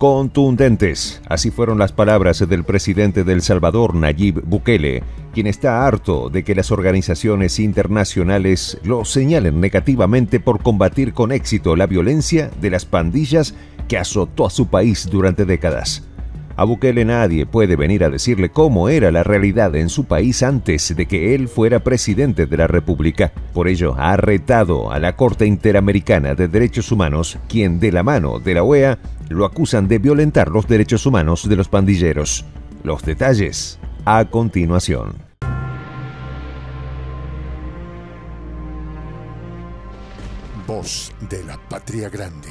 Contundentes. Así fueron las palabras del presidente de El Salvador, Nayib Bukele, quien está harto de que las organizaciones internacionales lo señalen negativamente por combatir con éxito la violencia de las pandillas que azotó a su país durante décadas. A Bukele nadie puede venir a decirle cómo era la realidad en su país antes de que él fuera presidente de la República. Por ello, ha retado a la Corte Interamericana de Derechos Humanos, quien de la mano de la OEA lo acusan de violentar los derechos humanos de los pandilleros. Los detalles a continuación. Voz de la Patria Grande.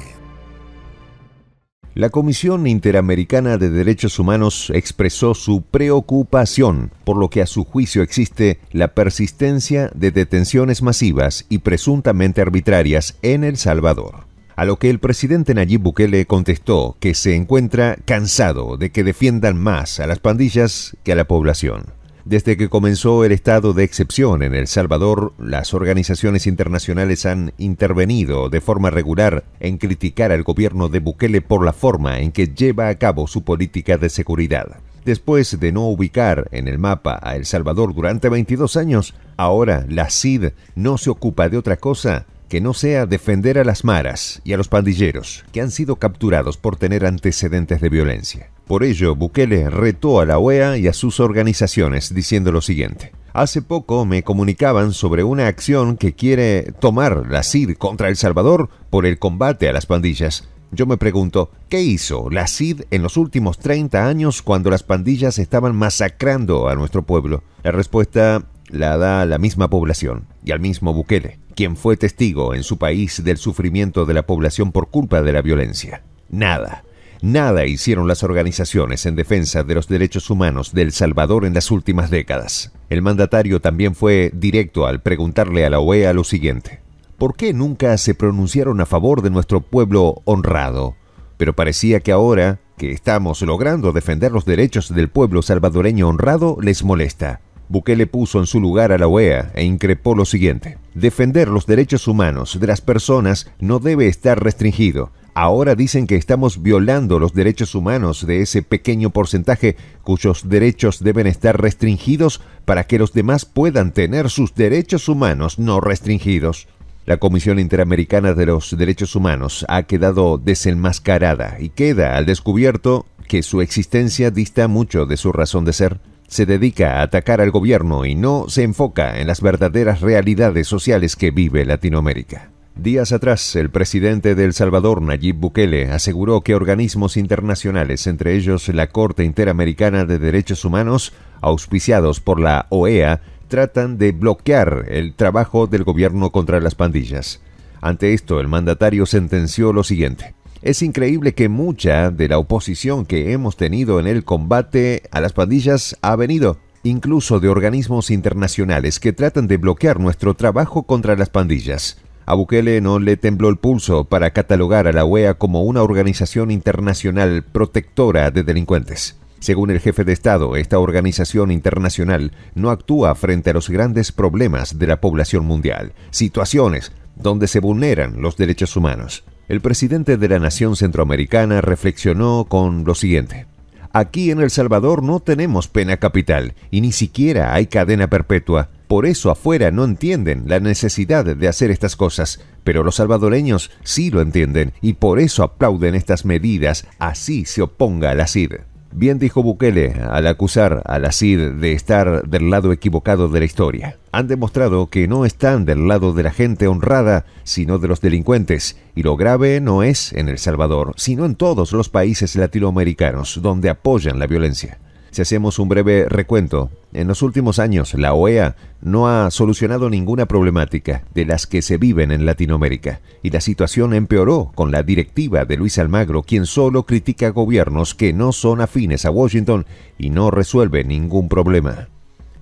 La Comisión Interamericana de Derechos Humanos expresó su preocupación por lo que a su juicio existe la persistencia de detenciones masivas y presuntamente arbitrarias en El Salvador. A lo que el presidente Nayib Bukele contestó que se encuentra cansado de que defiendan más a las pandillas que a la población. Desde que comenzó el estado de excepción en El Salvador, las organizaciones internacionales han intervenido de forma regular en criticar al gobierno de Bukele por la forma en que lleva a cabo su política de seguridad. Después de no ubicar en el mapa a El Salvador durante 22 años, ahora la CID no se ocupa de otra cosa que no sea defender a las maras y a los pandilleros que han sido capturados por tener antecedentes de violencia. Por ello, Bukele retó a la OEA y a sus organizaciones diciendo lo siguiente: hace poco me comunicaban sobre una acción que quiere tomar la CID contra El Salvador por el combate a las pandillas. Yo me pregunto, ¿qué hizo la CID en los últimos 30 años cuando las pandillas estaban masacrando a nuestro pueblo? La respuesta la da la misma población y al mismo Bukele, quien fue testigo en su país del sufrimiento de la población por culpa de la violencia. Nada hicieron las organizaciones en defensa de los derechos humanos de El Salvador en las últimas décadas. El mandatario también fue directo al preguntarle a la OEA lo siguiente: ¿por qué nunca se pronunciaron a favor de nuestro pueblo honrado? Pero parecía que ahora que estamos logrando defender los derechos del pueblo salvadoreño honrado les molesta. Bukele puso en su lugar a la OEA e increpó lo siguiente: defender los derechos humanos de las personas no debe estar restringido. Ahora dicen que estamos violando los derechos humanos de ese pequeño porcentaje cuyos derechos deben estar restringidos para que los demás puedan tener sus derechos humanos no restringidos. La Comisión Interamericana de los Derechos Humanos ha quedado desenmascarada y queda al descubierto que su existencia dista mucho de su razón de ser. Se dedica a atacar al gobierno y no se enfoca en las verdaderas realidades sociales que vive Latinoamérica. Días atrás, el presidente de El Salvador, Nayib Bukele, aseguró que organismos internacionales, entre ellos la Corte Interamericana de Derechos Humanos, auspiciados por la OEA, tratan de bloquear el trabajo del gobierno contra las pandillas. Ante esto, el mandatario sentenció lo siguiente: es increíble que mucha de la oposición que hemos tenido en el combate a las pandillas ha venido incluso de organismos internacionales que tratan de bloquear nuestro trabajo contra las pandillas. A Bukele no le tembló el pulso para catalogar a la OEA como una organización internacional protectora de delincuentes. Según el jefe de Estado, esta organización internacional no actúa frente a los grandes problemas de la población mundial, situaciones donde se vulneran los derechos humanos. El presidente de la nación centroamericana reflexionó con lo siguiente: aquí en El Salvador no tenemos pena capital y ni siquiera hay cadena perpetua. Por eso afuera no entienden la necesidad de hacer estas cosas, pero los salvadoreños sí lo entienden y por eso aplauden estas medidas, así se oponga a la CID. Bien dijo Bukele al acusar a la CID de estar del lado equivocado de la historia. Han demostrado que no están del lado de la gente honrada, sino de los delincuentes. Y lo grave no es en El Salvador, sino en todos los países latinoamericanos donde apoyan la violencia. Si hacemos un breve recuento, en los últimos años la OEA no ha solucionado ninguna problemática de las que se viven en Latinoamérica, y la situación empeoró con la directiva de Luis Almagro, quien solo critica gobiernos que no son afines a Washington y no resuelve ningún problema.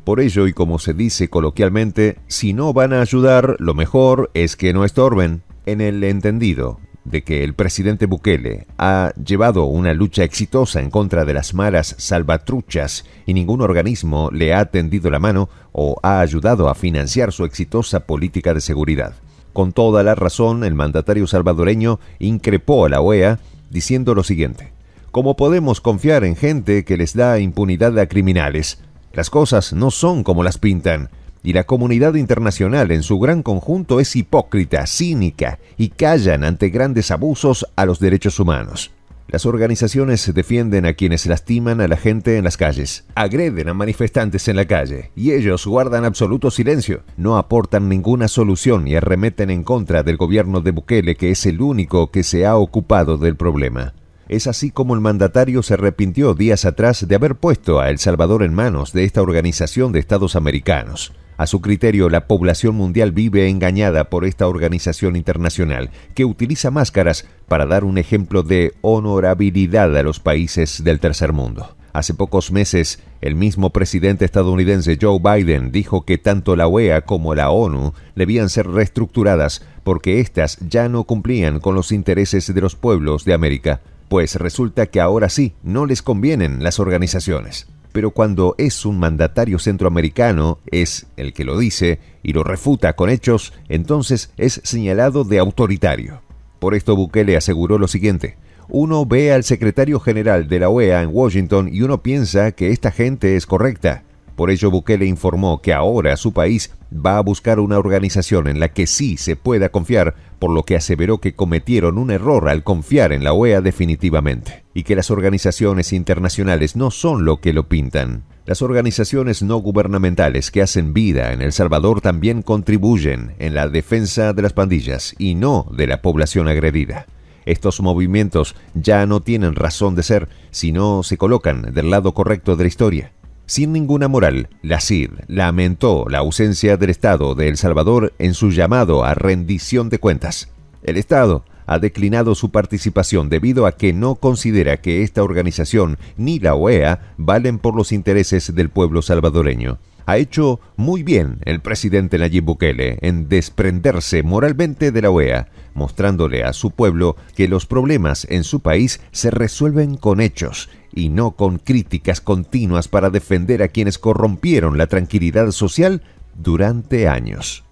Por ello, y como se dice coloquialmente, si no van a ayudar, lo mejor es que no estorben, en el entendido de que el presidente Bukele ha llevado una lucha exitosa en contra de las maras salvatruchas y ningún organismo le ha tendido la mano o ha ayudado a financiar su exitosa política de seguridad. Con toda la razón, el mandatario salvadoreño increpó a la OEA diciendo lo siguiente: ¿Cómo podemos confiar en gente que les da impunidad a criminales? Las cosas no son como las pintan. Y la comunidad internacional en su gran conjunto es hipócrita, cínica y callan ante grandes abusos a los derechos humanos. Las organizaciones defienden a quienes lastiman a la gente en las calles, agreden a manifestantes en la calle y ellos guardan absoluto silencio, no aportan ninguna solución y arremeten en contra del gobierno de Bukele, que es el único que se ha ocupado del problema. Es así como el mandatario se arrepintió días atrás de haber puesto a El Salvador en manos de esta organización de Estados americanos. A su criterio, la población mundial vive engañada por esta organización internacional que utiliza máscaras para dar un ejemplo de honorabilidad a los países del tercer mundo. Hace pocos meses, el mismo presidente estadounidense Joe Biden dijo que tanto la OEA como la ONU debían ser reestructuradas porque éstas ya no cumplían con los intereses de los pueblos de América, pues resulta que ahora sí no les convienen las organizaciones. Pero cuando es un mandatario centroamericano, es el que lo dice y lo refuta con hechos, entonces es señalado de autoritario. Por esto Bukele aseguró lo siguiente: uno ve al secretario general de la OEA en Washington y uno piensa que esta gente es correcta. Por ello Bukele informó que ahora su país va a buscar una organización en la que sí se pueda confiar, por lo que aseveró que cometieron un error al confiar en la OEA definitivamente, y que las organizaciones internacionales no son lo que lo pintan. Las organizaciones no gubernamentales que hacen vida en El Salvador también contribuyen en la defensa de las pandillas y no de la población agredida. Estos movimientos ya no tienen razón de ser si no se colocan del lado correcto de la historia. Sin ninguna moral, la CID lamentó la ausencia del Estado de El Salvador en su llamado a rendición de cuentas. El Estado ha declinado su participación debido a que no considera que esta organización ni la OEA valen por los intereses del pueblo salvadoreño. Ha hecho muy bien el presidente Nayib Bukele en desprenderse moralmente de la OEA, mostrándole a su pueblo que los problemas en su país se resuelven con hechos y no con críticas continuas para defender a quienes corrompieron la tranquilidad social durante años.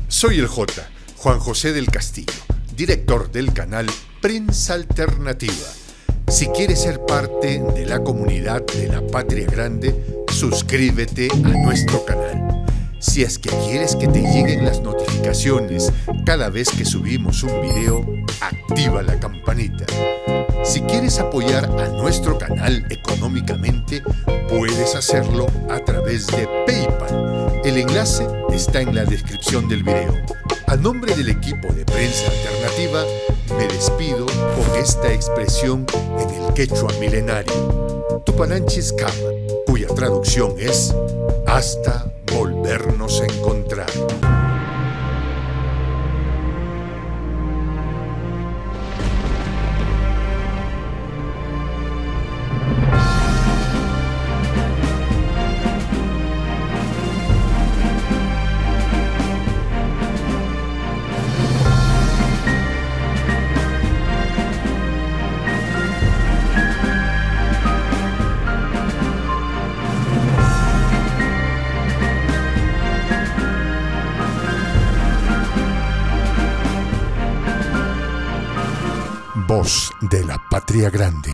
Soy el Juan José del Castillo, director del canal Prensa Alternativa. Si quieres ser parte de la comunidad de la Patria Grande, suscríbete a nuestro canal. Si es que quieres que te lleguen las notificaciones cada vez que subimos un video, activa la campanita. Si quieres apoyar a nuestro canal económicamente, puedes hacerlo a través de PayPal. El enlace está en la descripción del video. A nombre del equipo de Prensa Alternativa, me despido con esta expresión en el quechua milenario, Tupananchis Kama, cuya traducción es hasta volvernos a encontrar. Voz de la Patria Grande.